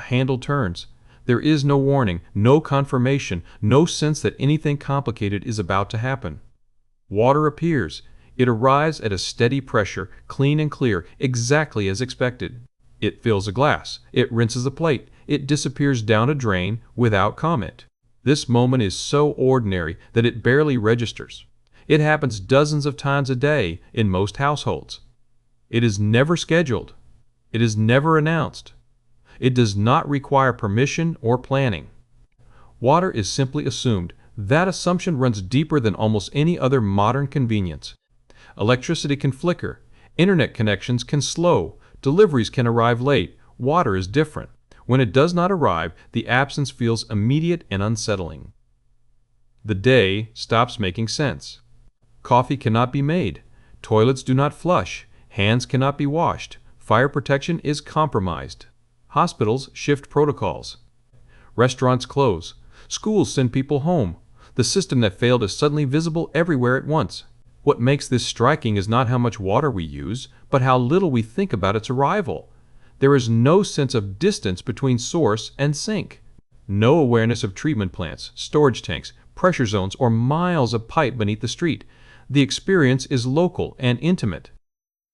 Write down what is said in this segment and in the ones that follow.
a handle turns. There is no warning, no confirmation, no sense that anything complicated is about to happen. Water appears. It arrives at a steady pressure, clean and clear, exactly as expected. It fills a glass. It rinses a plate. It disappears down a drain without comment. This moment is so ordinary that it barely registers. It happens dozens of times a day in most households. It is never scheduled. It is never announced. It does not require permission or planning. Water is simply assumed. That assumption runs deeper than almost any other modern convenience. Electricity can flicker. Internet connections can slow. Deliveries can arrive late. Water is different. When it does not arrive, the absence feels immediate and unsettling. The day stops making sense. Coffee cannot be made. Toilets do not flush. Hands cannot be washed. Fire protection is compromised. Hospitals shift protocols. Restaurants close. Schools send people home. The system that failed is suddenly visible everywhere at once. What makes this striking is not how much water we use, but how little we think about its arrival. There is no sense of distance between source and sink. No awareness of treatment plants, storage tanks, pressure zones, or miles of pipe beneath the street. The experience is local and intimate.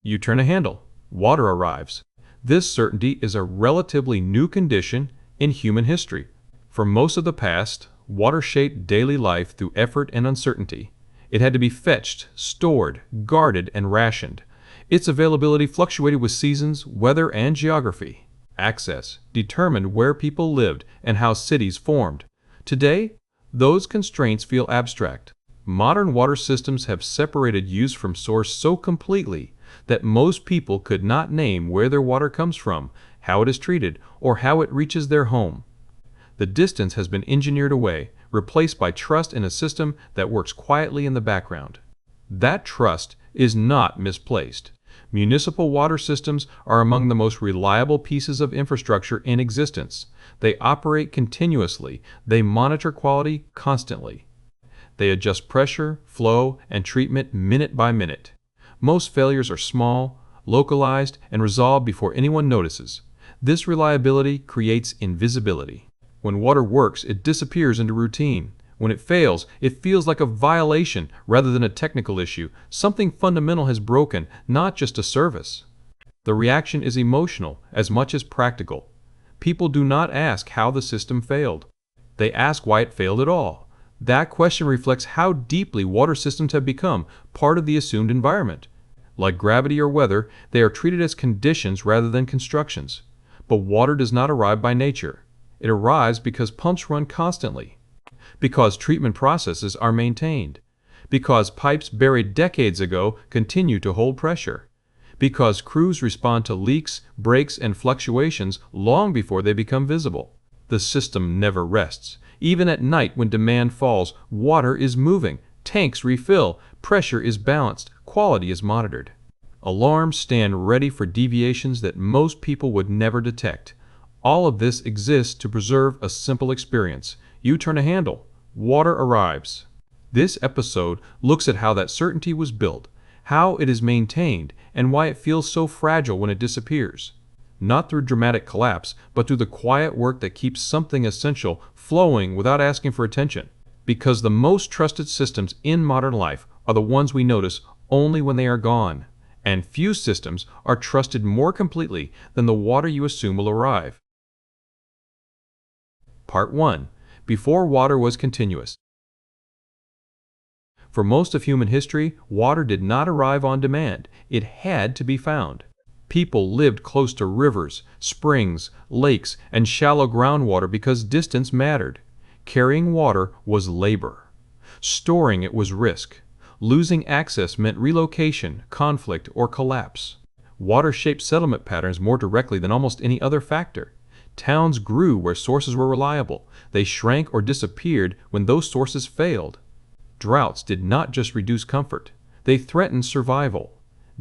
You turn a handle. Water arrives. This certainty is a relatively new condition in human history. For most of the past, water shaped daily life through effort and uncertainty. It had to be fetched, stored, guarded, and rationed. Its availability fluctuated with seasons, weather, and geography. Access determined where people lived and how cities formed. Today, those constraints feel abstract. Modern water systems have separated use from source so completely that most people could not name where their water comes from, how it is treated, or how it reaches their home. The distance has been engineered away, replaced by trust in a system that works quietly in the background. That trust is not misplaced. Municipal water systems are among the most reliable pieces of infrastructure in existence. They operate continuously. They monitor quality constantly. They adjust pressure, flow, and treatment minute by minute. Most failures are small, localized, and resolved before anyone notices. This reliability creates invisibility. When water works, it disappears into routine. When it fails, it feels like a violation rather than a technical issue. Something fundamental has broken, not just a service. The reaction is emotional as much as practical. People do not ask how the system failed. They ask why it failed at all. That question reflects how deeply water systems have become part of the assumed environment. Like gravity or weather, they are treated as conditions rather than constructions. But water does not arrive by nature. It arrives because pumps run constantly, because treatment processes are maintained, because pipes buried decades ago continue to hold pressure, because crews respond to leaks, breaks, and fluctuations long before they become visible. The system never rests. Even at night when demand falls, water is moving, tanks refill, pressure is balanced, quality is monitored. Alarms stand ready for deviations that most people would never detect. All of this exists to preserve a simple experience. You turn a handle, water arrives. This episode looks at how that certainty was built, how it is maintained, and why it feels so fragile when it disappears. Not through dramatic collapse, but through the quiet work that keeps something essential flowing without asking for attention. Because the most trusted systems in modern life are the ones we notice only when they are gone. And few systems are trusted more completely than the water you assume will arrive. Part 1. Before water was continuous. For most of human history, water did not arrive on demand. It had to be found. People lived close to rivers, springs, lakes, and shallow groundwater because distance mattered. Carrying water was labor. Storing it was risk. Losing access meant relocation, conflict, or collapse. Water shaped settlement patterns more directly than almost any other factor. Towns grew where sources were reliable. They shrank or disappeared when those sources failed. Droughts did not just reduce comfort. They threatened survival.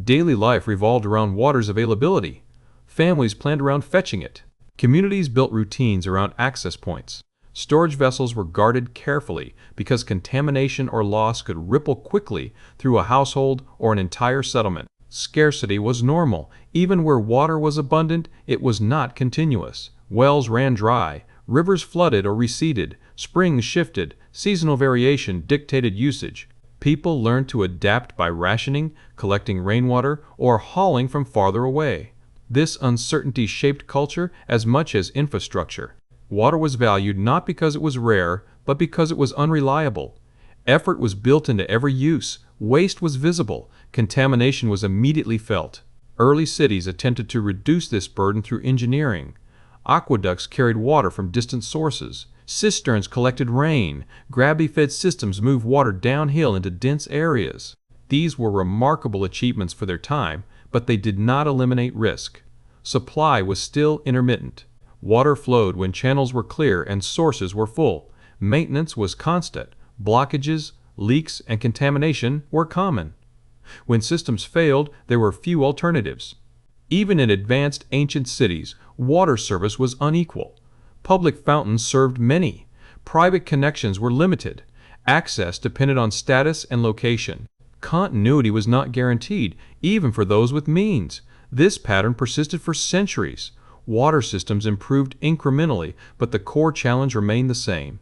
Daily life revolved around water's availability. Families planned around fetching it. Communities built routines around access points. Storage vessels were guarded carefully because contamination or loss could ripple quickly through a household or an entire settlement. Scarcity was normal. Even where water was abundant, it was not continuous. Wells ran dry, rivers flooded or receded, springs shifted, seasonal variation dictated usage. People learned to adapt by rationing, collecting rainwater, or hauling from farther away. This uncertainty shaped culture as much as infrastructure. Water was valued not because it was rare, but because it was unreliable. Effort was built into every use, waste was visible, contamination was immediately felt. Early cities attempted to reduce this burden through engineering. Aqueducts carried water from distant sources. Cisterns collected rain. Gravity-fed systems moved water downhill into dense areas. These were remarkable achievements for their time, but they did not eliminate risk. Supply was still intermittent. Water flowed when channels were clear and sources were full. Maintenance was constant. Blockages, leaks, and contamination were common. When systems failed, there were few alternatives. Even in advanced ancient cities, water service was unequal. Public fountains served many. Private connections were limited. Access depended on status and location. Continuity was not guaranteed, even for those with means. This pattern persisted for centuries. Water systems improved incrementally, but the core challenge remained the same.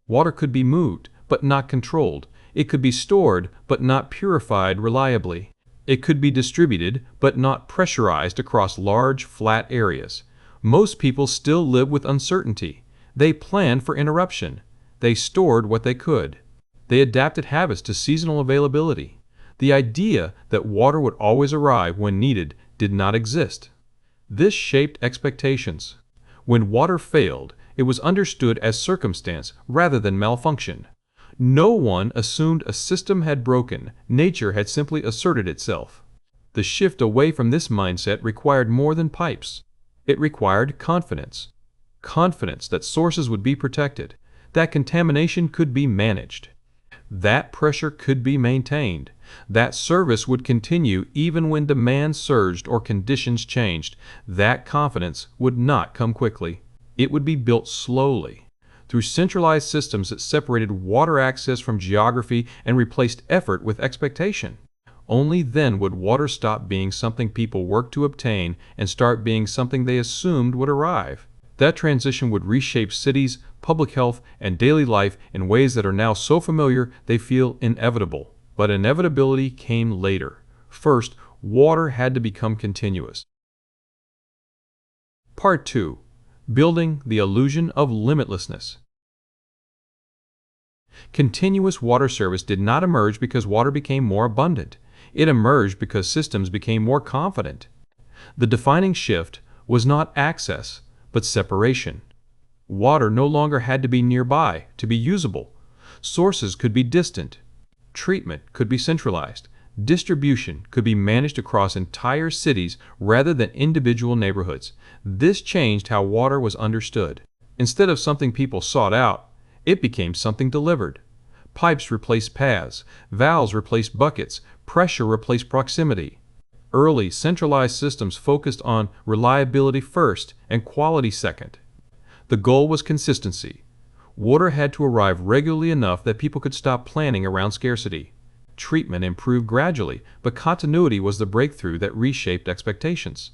Water could be moved, but not controlled. It could be stored, but not purified reliably. It could be distributed, but not pressurized across large, flat areas. Most people still lived with uncertainty. They planned for interruption. They stored what they could. They adapted habits to seasonal availability. The idea that water would always arrive when needed did not exist. This shaped expectations. When water failed, it was understood as circumstance rather than malfunction. No one assumed a system had broken. Nature had simply asserted itself. The shift away from this mindset required more than pipes. It required confidence. Confidence that sources would be protected, that contamination could be managed, that pressure could be maintained, that service would continue even when demand surged or conditions changed. That confidence would not come quickly. It would be built slowly, through centralized systems that separated water access from geography and replaced effort with expectation. Only then would water stop being something people worked to obtain and start being something they assumed would arrive. That transition would reshape cities, public health, and daily life in ways that are now so familiar they feel inevitable. But inevitability came later. First, water had to become continuous. Part 2. Building the illusion of limitlessness. Continuous water service did not emerge because water became more abundant. It emerged because systems became more confident. The defining shift was not access, but separation. Water no longer had to be nearby to be usable. Sources could be distant. Treatment could be centralized. Distribution could be managed across entire cities rather than individual neighborhoods. This changed how water was understood. Instead of something people sought out, it became something delivered. Pipes replaced paths, valves replaced buckets, pressure replaced proximity. Early, centralized systems focused on reliability first and quality second. The goal was consistency. Water had to arrive regularly enough that people could stop planning around scarcity. Treatment improved gradually, but continuity was the breakthrough that reshaped expectations.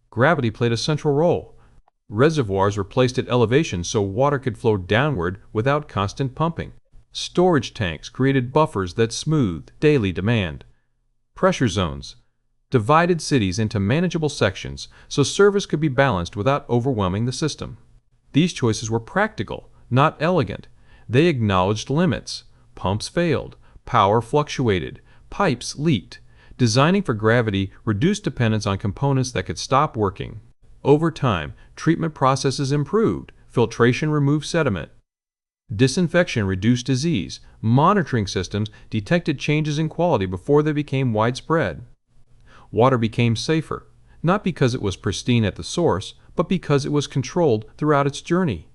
Gravity played a central role. Reservoirs were placed at elevation so water could flow downward without constant pumping. Storage tanks created buffers that smoothed daily demand. Pressure zones divided cities into manageable sections so service could be balanced without overwhelming the system. These choices were practical, not elegant. They acknowledged limits. Pumps failed. Power fluctuated. Pipes leaked. Designing for gravity reduced dependence on components that could stop working. Over time, treatment processes improved. Filtration removed sediment. Disinfection reduced disease. Monitoring systems detected changes in quality before they became widespread. Water became safer, not because it was pristine at the source, but because it was controlled throughout its journey.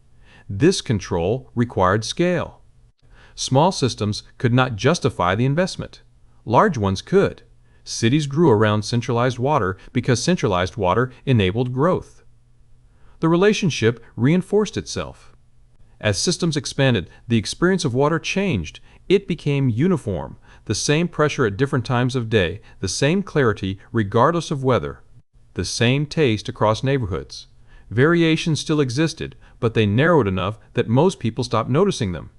This control required scale. Small systems could not justify the investment. Large ones could. Cities grew around centralized water because centralized water enabled growth. The relationship reinforced itself. As systems expanded, the experience of water changed. It became uniform, the same pressure at different times of day, the same clarity regardless of weather, the same taste across neighborhoods. Variations still existed, but they narrowed enough that most people stopped noticing them.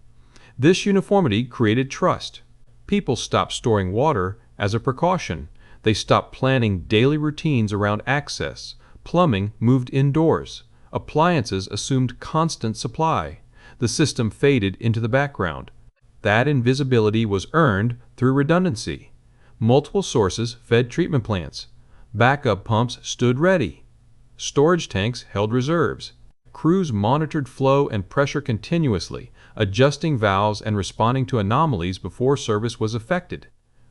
This uniformity created trust. People stopped storing water as a precaution. They stopped planning daily routines around access. Plumbing moved indoors. Appliances assumed constant supply. The system faded into the background. That invisibility was earned through redundancy. Multiple sources fed treatment plants. Backup pumps stood ready. Storage tanks held reserves. Crews monitored flow and pressure continuously, adjusting valves and responding to anomalies before service was affected.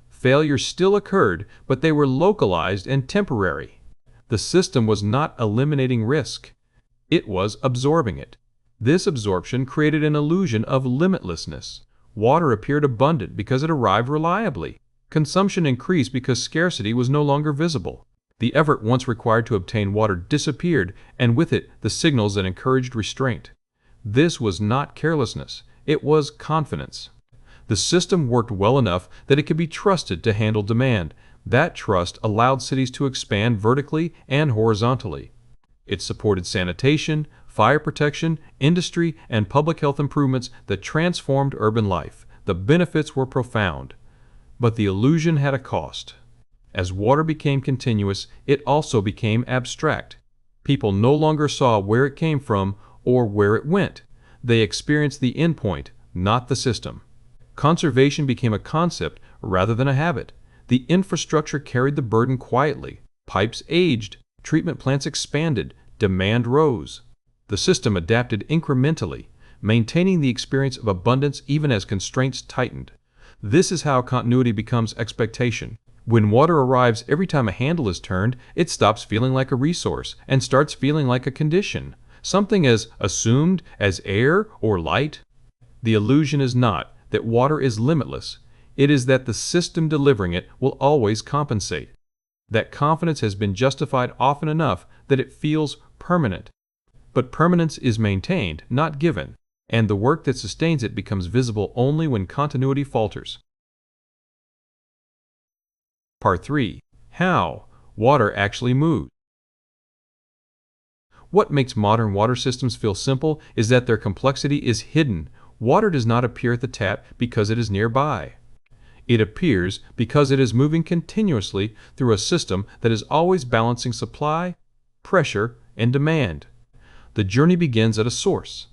Failures still occurred, but they were localized and temporary. The system was not eliminating risk. It was absorbing it. This absorption created an illusion of limitlessness. Water appeared abundant because it arrived reliably. Consumption increased because scarcity was no longer visible. The effort once required to obtain water disappeared, and with it the signals that encouraged restraint. This was not carelessness, it was confidence. The system worked well enough that it could be trusted to handle demand. That trust allowed cities to expand vertically and horizontally. It supported sanitation, fire protection, industry, and public health improvements that transformed urban life. The benefits were profound. But the illusion had a cost. As water became continuous, it also became abstract. People no longer saw where it came from or where it went. They experienced the endpoint, not the system. Conservation became a concept rather than a habit. The infrastructure carried the burden quietly. Pipes aged, treatment plants expanded, demand rose. The system adapted incrementally, maintaining the experience of abundance even as constraints tightened. This is how continuity becomes expectation. When water arrives every time a handle is turned, it stops feeling like a resource and starts feeling like a condition, something as assumed as air or light. The illusion is not that water is limitless. It is that the system delivering it will always compensate. That confidence has been justified often enough that it feels permanent. But permanence is maintained, not given, and the work that sustains it becomes visible only when continuity falters. Part 3. How water actually moves. What makes modern water systems feel simple is that their complexity is hidden. Water does not appear at the tap because it is nearby. It appears because it is moving continuously through a system that is always balancing supply, pressure, and demand. The journey begins at a source.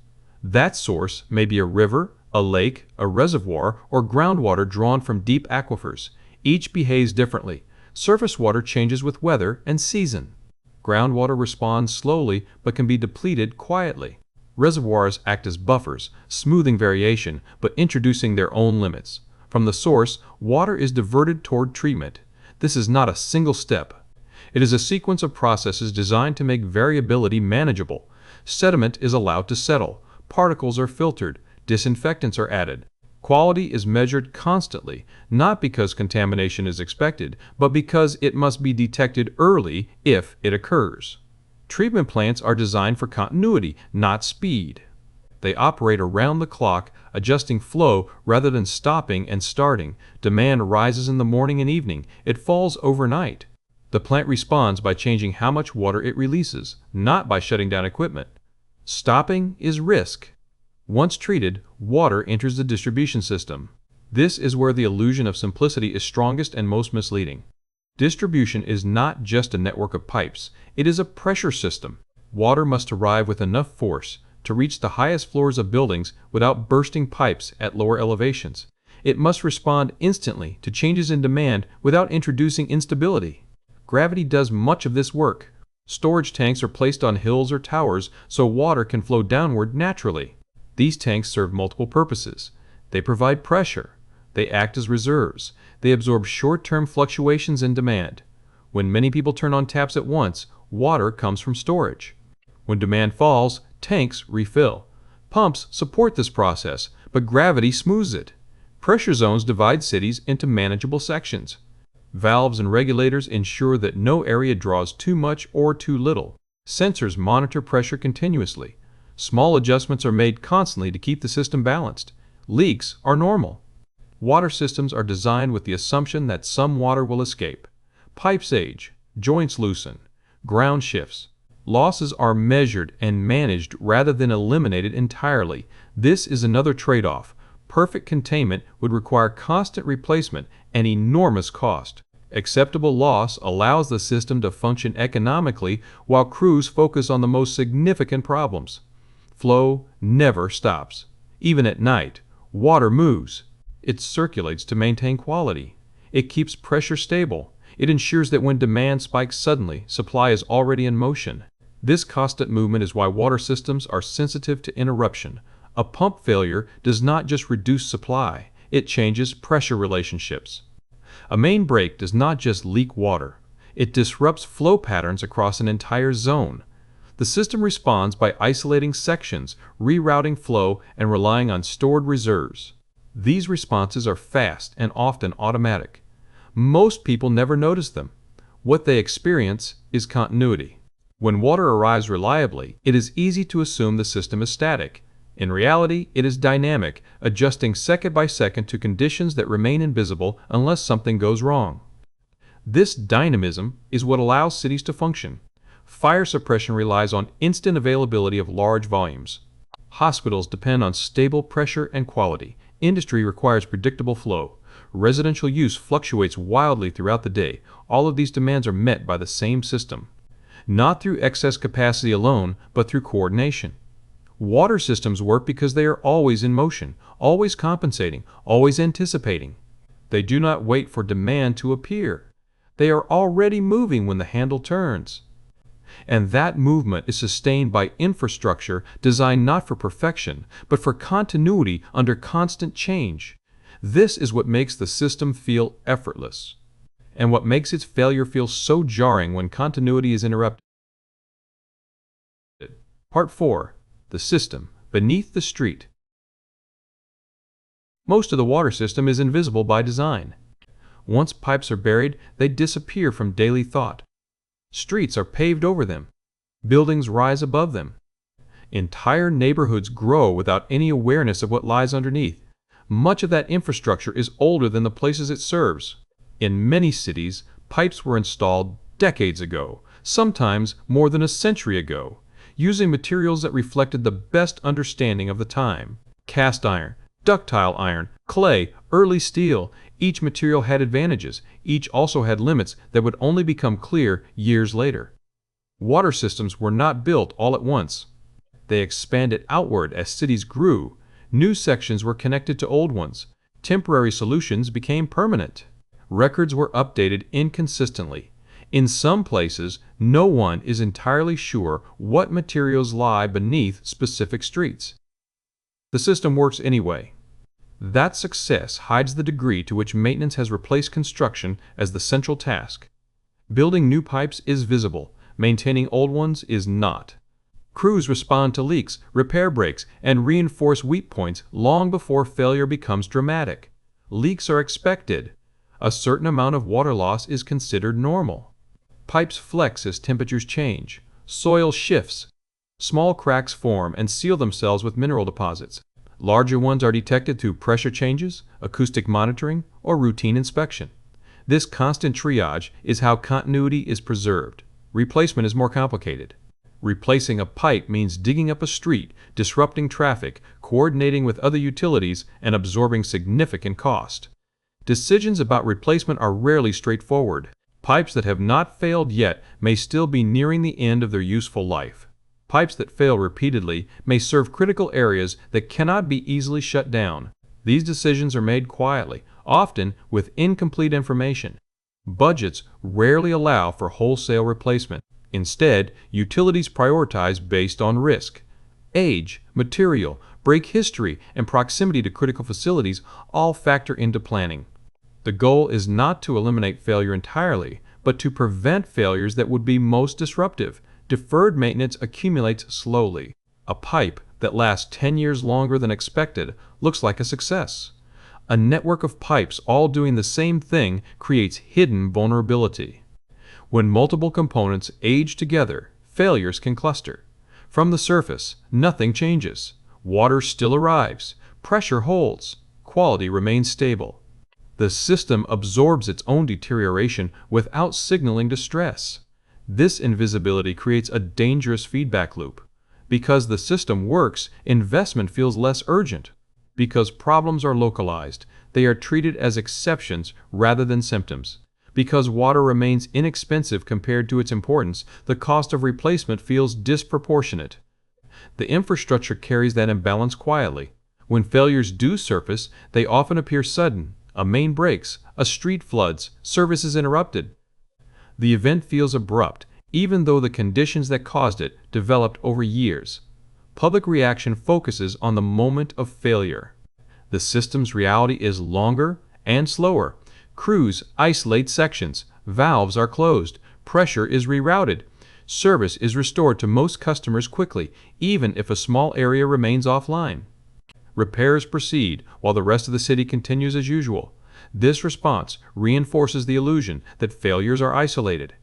That source may be a river, a lake, a reservoir, or groundwater drawn from deep aquifers. Each behaves differently. Surface water changes with weather and season. Groundwater responds slowly but can be depleted quietly. Reservoirs act as buffers, smoothing variation but introducing their own limits. From the source, water is diverted toward treatment. This is not a single step. It is a sequence of processes designed to make variability manageable. Sediment is allowed to settle. Particles are filtered. Disinfectants are added. Quality is measured constantly, not because contamination is expected, but because it must be detected early if it occurs. Treatment plants are designed for continuity, not speed. They operate around the clock, adjusting flow rather than stopping and starting. Demand rises in the morning and evening. It falls overnight. The plant responds by changing how much water it releases, not by shutting down equipment. Stopping is risk. Once treated, water enters the distribution system. This is where the illusion of simplicity is strongest and most misleading. Distribution is not just a network of pipes, it is a pressure system. Water must arrive with enough force to reach the highest floors of buildings without bursting pipes at lower elevations. It must respond instantly to changes in demand without introducing instability. Gravity does much of this work. Storage tanks are placed on hills or towers so water can flow downward naturally. These tanks serve multiple purposes. They provide pressure. They act as reserves. They absorb short-term fluctuations in demand. When many people turn on taps at once, water comes from storage. When demand falls, tanks refill. Pumps support this process, but gravity smooths it. Pressure zones divide cities into manageable sections. Valves and regulators ensure that no area draws too much or too little. Sensors monitor pressure continuously. Small adjustments are made constantly to keep the system balanced. Leaks are normal. Water systems are designed with the assumption that some water will escape. Pipes age, joints loosen, ground shifts. Losses are measured and managed rather than eliminated entirely. This is another trade-off. Perfect containment would require constant replacement and enormous cost. Acceptable loss allows the system to function economically while crews focus on the most significant problems. Flow never stops. Even at night, water moves. It circulates to maintain quality. It keeps pressure stable. It ensures that when demand spikes suddenly, supply is already in motion. This constant movement is why water systems are sensitive to interruption. A pump failure does not just reduce supply, it changes pressure relationships. A main break does not just leak water, it disrupts flow patterns across an entire zone. The system responds by isolating sections, rerouting flow, and relying on stored reserves. These responses are fast and often automatic. Most people never notice them. What they experience is continuity. When water arrives reliably, it is easy to assume the system is static. In reality, it is dynamic, adjusting second by second to conditions that remain invisible unless something goes wrong. This dynamism is what allows cities to function. Fire suppression relies on instant availability of large volumes. Hospitals depend on stable pressure and quality. Industry requires predictable flow. Residential use fluctuates wildly throughout the day. All of these demands are met by the same system. Not through excess capacity alone, but through coordination. Water systems work because they are always in motion, always compensating, always anticipating. They do not wait for demand to appear. They are already moving when the handle turns. And that movement is sustained by infrastructure designed not for perfection, but for continuity under constant change. This is what makes the system feel effortless, and what makes its failure feel so jarring when continuity is interrupted. Part 4. The system beneath the street. Most of the water system is invisible by design. Once pipes are buried, they disappear from daily thought. Streets are paved over them. Buildings rise above them. Entire neighborhoods grow without any awareness of what lies underneath. Much of that infrastructure is older than the places it serves. In many cities, pipes were installed decades ago, sometimes more than a century ago, using materials that reflected the best understanding of the time. Cast iron, ductile iron, clay, early steel. Each material had advantages. Each also had limits that would only become clear years later. Water systems were not built all at once. They expanded outward as cities grew. New sections were connected to old ones. Temporary solutions became permanent. Records were updated inconsistently. In some places, no one is entirely sure what materials lie beneath specific streets. The system works anyway. That success hides the degree to which maintenance has replaced construction as the central task. Building new pipes is visible, maintaining old ones is not. Crews respond to leaks, repair breaks, and reinforce weak points long before failure becomes dramatic. Leaks are expected. A certain amount of water loss is considered normal. Pipes flex as temperatures change. Soil shifts. Small cracks form and seal themselves with mineral deposits. Larger ones are detected through pressure changes, acoustic monitoring, or routine inspection. This constant triage is how continuity is preserved. Replacement is more complicated. Replacing a pipe means digging up a street, disrupting traffic, coordinating with other utilities, and absorbing significant cost. Decisions about replacement are rarely straightforward. Pipes that have not failed yet may still be nearing the end of their useful life. Pipes that fail repeatedly may serve critical areas that cannot be easily shut down. These decisions are made quietly, often with incomplete information. Budgets rarely allow for wholesale replacement. Instead, utilities prioritize based on risk. Age, material, break history, and proximity to critical facilities all factor into planning. The goal is not to eliminate failure entirely, but to prevent failures that would be most disruptive. Deferred maintenance accumulates slowly. A pipe that lasts 10 years longer than expected looks like a success. A network of pipes all doing the same thing creates hidden vulnerability. When multiple components age together, failures can cluster. From the surface, nothing changes. Water still arrives. Pressure holds. Quality remains stable. The system absorbs its own deterioration without signaling distress. This invisibility creates a dangerous feedback loop. Because the system works, investment feels less urgent. Because problems are localized, they are treated as exceptions rather than symptoms. Because water remains inexpensive compared to its importance, the cost of replacement feels disproportionate. The infrastructure carries that imbalance quietly. When failures do surface, they often appear sudden. A main breaks, a street floods, service is interrupted. The event feels abrupt, even though the conditions that caused it developed over years. Public reaction focuses on the moment of failure. The system's reality is longer and slower. Crews isolate sections, valves are closed, pressure is rerouted. Service is restored to most customers quickly, even if a small area remains offline. Repairs proceed while the rest of the city continues as usual. This response reinforces the illusion that failures are isolated.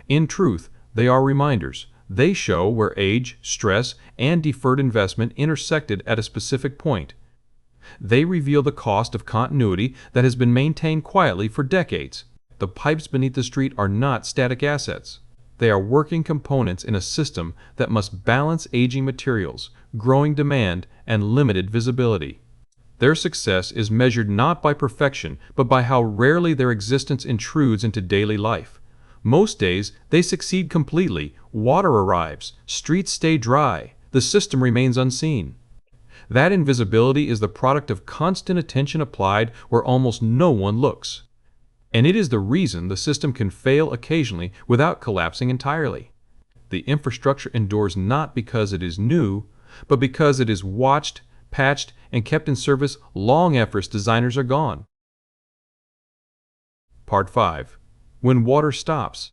In truth, they are reminders. They show where age, stress, and deferred investment intersected at a specific point. They reveal the cost of continuity that has been maintained quietly for decades. The pipes beneath the street are not static assets. They are working components in a system that must balance aging materials, growing demand, and limited visibility. Their success is measured not by perfection, but by how rarely their existence intrudes into daily life. Most days, they succeed completely. Water arrives, streets stay dry, the system remains unseen. That invisibility is the product of constant attention applied where almost no one looks. And it is the reason the system can fail occasionally without collapsing entirely. The infrastructure endures not because it is new, but because it is watched, patched, and kept in service long after its designers are gone. Part 5. When water stops.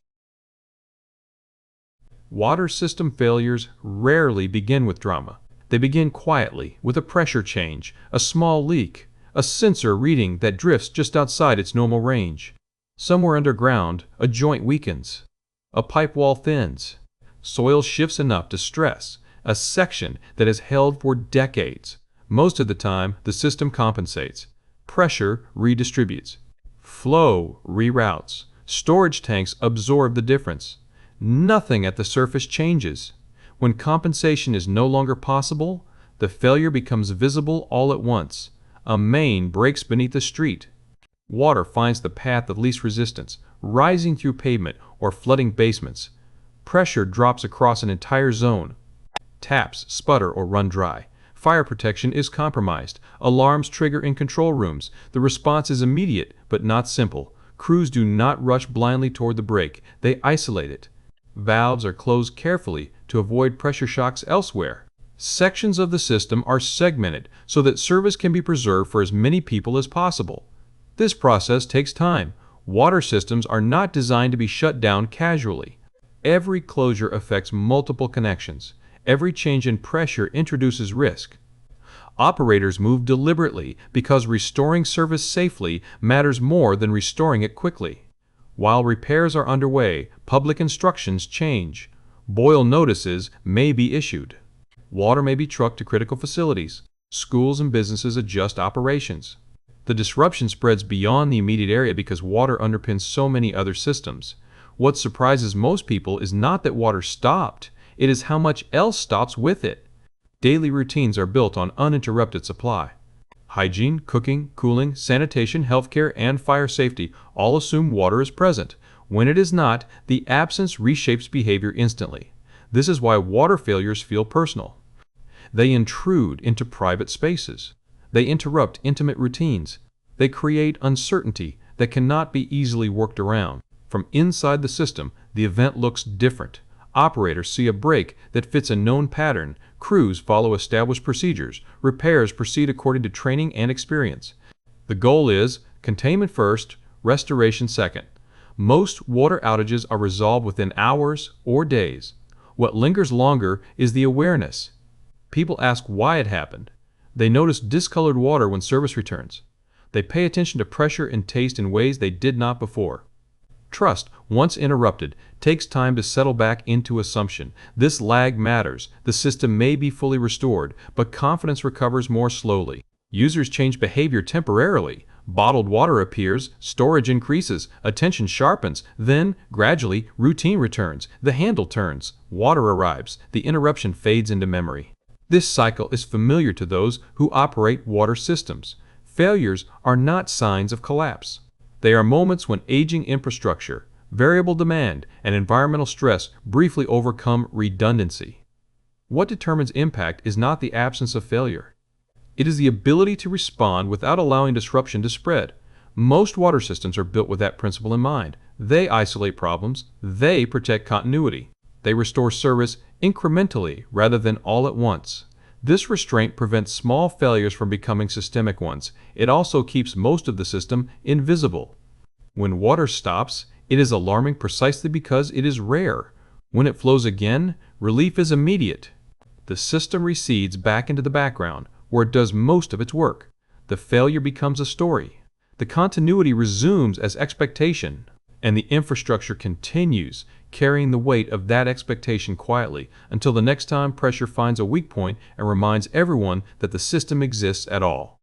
Water system failures rarely begin with drama. They begin quietly, with a pressure change, a small leak, a sensor reading that drifts just outside its normal range. Somewhere underground, a joint weakens. A pipe wall thins. Soil shifts enough to stress a section that has held for decades. Most of the time, the system compensates. Pressure redistributes. Flow reroutes. Storage tanks absorb the difference. Nothing at the surface changes. When compensation is no longer possible, the failure becomes visible all at once. A main breaks beneath the street. Water finds the path of least resistance, rising through pavement or flooding basements. Pressure drops across an entire zone. Taps sputter or run dry. Fire protection is compromised. Alarms trigger in control rooms. The response is immediate, but not simple. Crews do not rush blindly toward the break. They isolate it. Valves are closed carefully to avoid pressure shocks elsewhere. Sections of the system are segmented so that service can be preserved for as many people as possible. This process takes time. Water systems are not designed to be shut down casually. Every closure affects multiple connections. Every change in pressure introduces risk. Operators move deliberately because restoring service safely matters more than restoring it quickly. While repairs are underway, public instructions change. Boil notices may be issued. Water may be trucked to critical facilities. Schools and businesses adjust operations. The disruption spreads beyond the immediate area because water underpins so many other systems. What surprises most people is not that water stopped, it is how much else stops with it. Daily routines are built on uninterrupted supply. Hygiene, cooking, cooling, sanitation, healthcare, and fire safety all assume water is present. When it is not, the absence reshapes behavior instantly. This is why water failures feel personal. They intrude into private spaces. They interrupt intimate routines. They create uncertainty that cannot be easily worked around. From inside the system, the event looks different. Operators see a break that fits a known pattern. Crews follow established procedures. Repairs proceed according to training and experience. The goal is containment first, restoration second. Most water outages are resolved within hours or days. What lingers longer is the awareness. People ask why it happened. They notice discolored water when service returns. They pay attention to pressure and taste in ways they did not before. Trust, once interrupted, takes time to settle back into assumption. This lag matters. The system may be fully restored, but confidence recovers more slowly. Users change behavior temporarily, Bottled water appears, storage increases, attention sharpens, then, gradually, routine returns, the handle turns, water arrives, the interruption fades into memory. This cycle is familiar to those who operate water systems. Failures are not signs of collapse. They are moments when aging infrastructure, variable demand, and environmental stress briefly overcome redundancy. What determines impact is not the absence of failure. It is the ability to respond without allowing disruption to spread. Most water systems are built with that principle in mind. They isolate problems, they protect continuity. They restore service incrementally rather than all at once. This restraint prevents small failures from becoming systemic ones. It also keeps most of the system invisible. When water stops, it is alarming precisely because it is rare. When it flows again, relief is immediate. The system recedes back into the background, where it does most of its work. The failure becomes a story. The continuity resumes as expectation, and the infrastructure continues, carrying the weight of that expectation quietly until the next time pressure finds a weak point and reminds everyone that the system exists at all.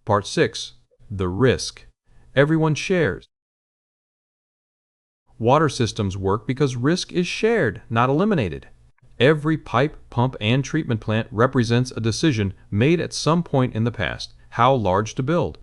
Part 6. The risk. Everyone shares. Water systems work because risk is shared, not eliminated. Every pipe, pump, and treatment plant represents a decision made at some point in the past. How large to build?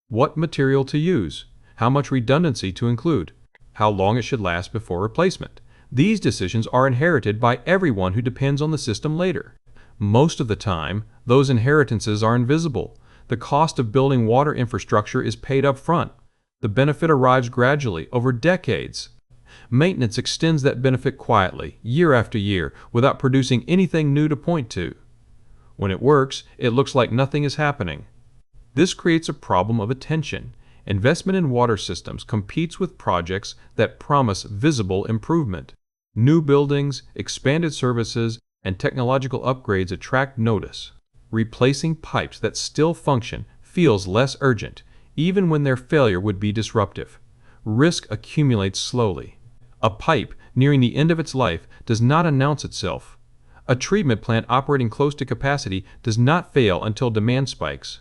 What material to use? How much redundancy to include? How long it should last before replacement? These decisions are inherited by everyone who depends on the system later. Most of the time, those inheritances are invisible. The cost of building water infrastructure is paid up front. The benefit arrives gradually, over decades. Maintenance extends that benefit quietly, year after year, without producing anything new to point to. When it works, it looks like nothing is happening. This creates a problem of attention. Investment in water systems competes with projects that promise visible improvement. New buildings, expanded services, and technological upgrades attract notice. Replacing pipes that still function feels less urgent, even when their failure would be disruptive. Risk accumulates slowly. A pipe nearing the end of its life does not announce itself. A treatment plant operating close to capacity does not fail until demand spikes.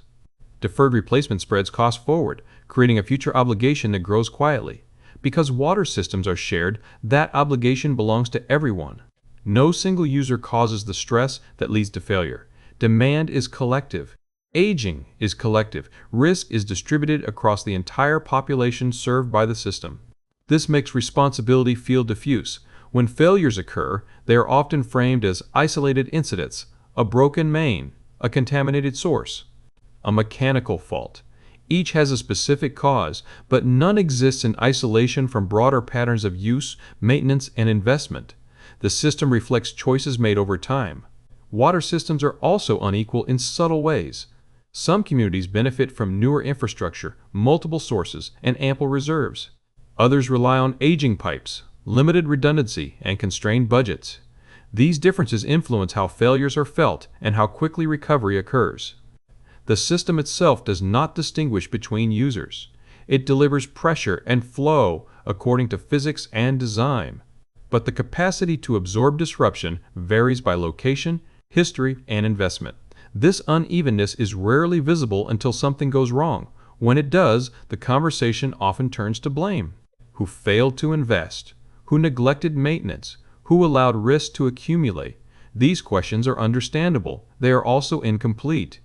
Deferred replacement spreads cost forward, creating a future obligation that grows quietly. Because water systems are shared, that obligation belongs to everyone. No single user causes the stress that leads to failure. Demand is collective. Aging is collective. Risk is distributed across the entire population served by the system. This makes responsibility feel diffuse. When failures occur, they are often framed as isolated incidents, a broken main, a contaminated source, a mechanical fault. Each has a specific cause, but none exists in isolation from broader patterns of use, maintenance, and investment. The system reflects choices made over time. Water systems are also unequal in subtle ways. Some communities benefit from newer infrastructure, multiple sources, and ample reserves. Others rely on aging pipes, limited redundancy, and constrained budgets. These differences influence how failures are felt and how quickly recovery occurs. The system itself does not distinguish between users. It delivers pressure and flow according to physics and design. But the capacity to absorb disruption varies by location, history, and investment. This unevenness is rarely visible until something goes wrong. When it does, the conversation often turns to blame. Who failed to invest? Who neglected maintenance? Who allowed risk to accumulate? These questions are understandable. They are also incomplete.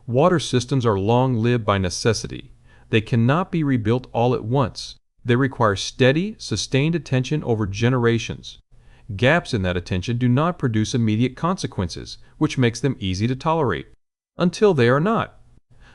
Water systems are long-lived by necessity. They cannot be rebuilt all at once. They require steady, sustained attention over generations. Gaps in that attention do not produce immediate consequences, which makes them easy to tolerate, until they are not.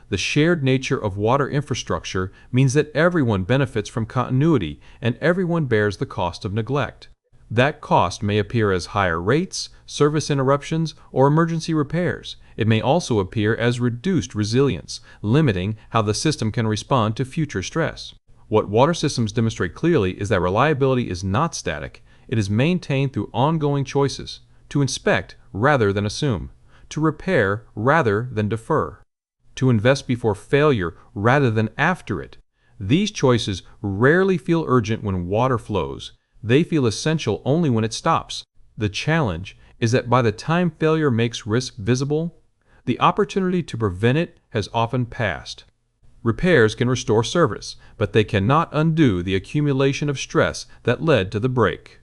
The shared nature of water infrastructure means that everyone benefits from continuity and everyone bears the cost of neglect. That cost may appear as higher rates, service interruptions, or emergency repairs. It may also appear as reduced resilience, limiting how the system can respond to future stress. What water systems demonstrate clearly is that reliability is not static. It is maintained through ongoing choices, to inspect rather than assume, to repair rather than defer, to invest before failure rather than after it. These choices rarely feel urgent when water flows. They feel essential only when it stops. The challenge is that by the time failure makes risk visible, The opportunity to prevent it has often passed. Repairs can restore service, but they cannot undo the accumulation of stress that led to the break.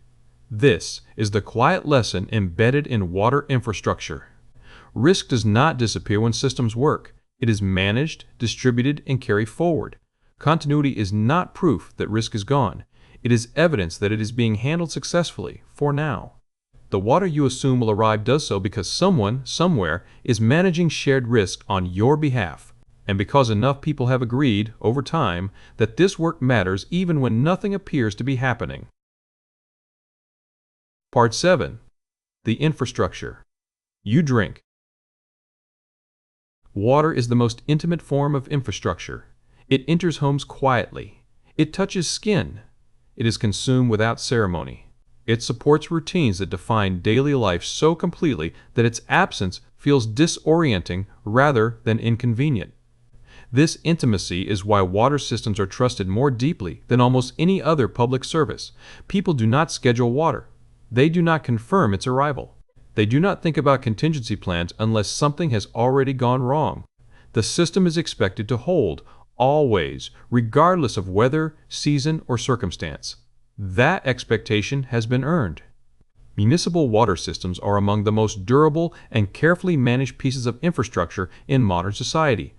This is the quiet lesson embedded in water infrastructure. Risk does not disappear when systems work. It is managed, distributed, and carried forward. Continuity is not proof that risk is gone. It is evidence that it is being handled successfully, for now. The water you assume will arrive does so because someone, somewhere, is managing shared risk on your behalf, and because enough people have agreed, over time, that this work matters even when nothing appears to be happening. Part 7. The infrastructure. You drink. Water is the most intimate form of infrastructure. It enters homes quietly. It touches skin. It is consumed without ceremony. It supports routines that define daily life so completely that its absence feels disorienting rather than inconvenient. This intimacy is why water systems are trusted more deeply than almost any other public service. People do not schedule water. They do not confirm its arrival. They do not think about contingency plans unless something has already gone wrong. The system is expected to hold, always, regardless of weather, season, or circumstance. That expectation has been earned. Municipal water systems are among the most durable and carefully managed pieces of infrastructure in modern society.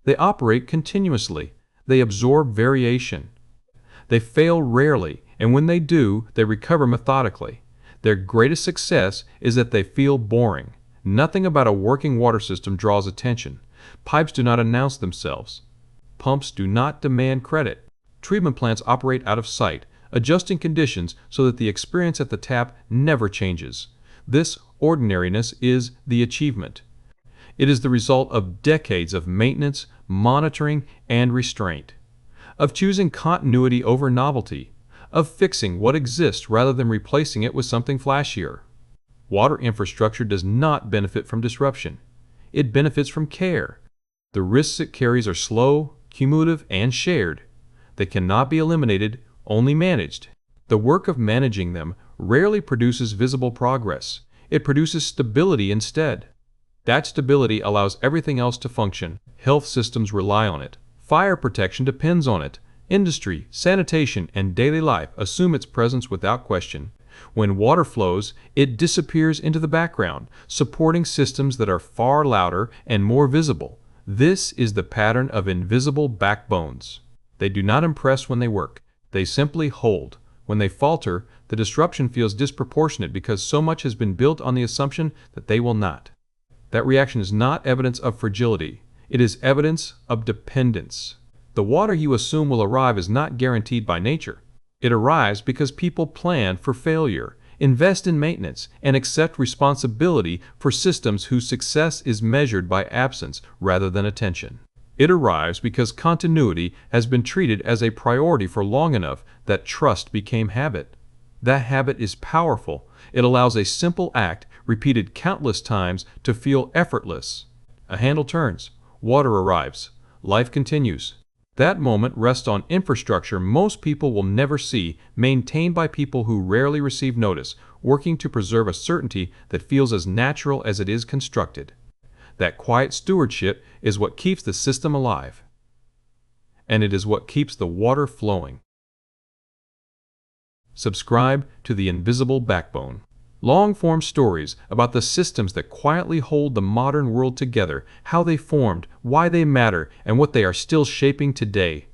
They operate continuously. They absorb variation. They fail rarely, and when they do, they recover methodically. Their greatest success is that they feel boring. Nothing about a working water system draws attention. Pipes do not announce themselves. Pumps do not demand credit. Treatment plants operate out of sight, adjusting conditions so that the experience at the tap never changes. This ordinariness is the achievement. It is the result of decades of maintenance, monitoring, and restraint, of choosing continuity over novelty, of fixing what exists rather than replacing it with something flashier. Water infrastructure does not benefit from disruption. It benefits from care. The risks it carries are slow, cumulative, and shared. They cannot be eliminated, only managed. The work of managing them rarely produces visible progress. It produces stability instead. That stability allows everything else to function. Health systems rely on it. Fire protection depends on it. Industry, sanitation, and daily life assume its presence without question. When water flows, it disappears into the background, supporting systems that are far louder and more visible. This is the pattern of invisible backbones. They do not impress when they work. They simply hold. When they falter, the disruption feels disproportionate because so much has been built on the assumption that they will not. That reaction is not evidence of fragility. It is evidence of dependence. The water you assume will arrive is not guaranteed by nature. It arrives because people plan for failure, invest in maintenance, and accept responsibility for systems whose success is measured by absence rather than attention. It arrives because continuity has been treated as a priority for long enough that trust became habit. That habit is powerful. It allows a simple act, repeated countless times, to feel effortless. A handle turns. Water arrives. Life continues. That moment rests on infrastructure most people will never see, maintained by people who rarely receive notice, working to preserve a certainty that feels as natural as it is constructed. That quiet stewardship is what keeps the system alive. And it is what keeps the water flowing. Subscribe to The Invisible Backbone. Long-form stories about the systems that quietly hold the modern world together, how they formed, why they matter, and what they are still shaping today.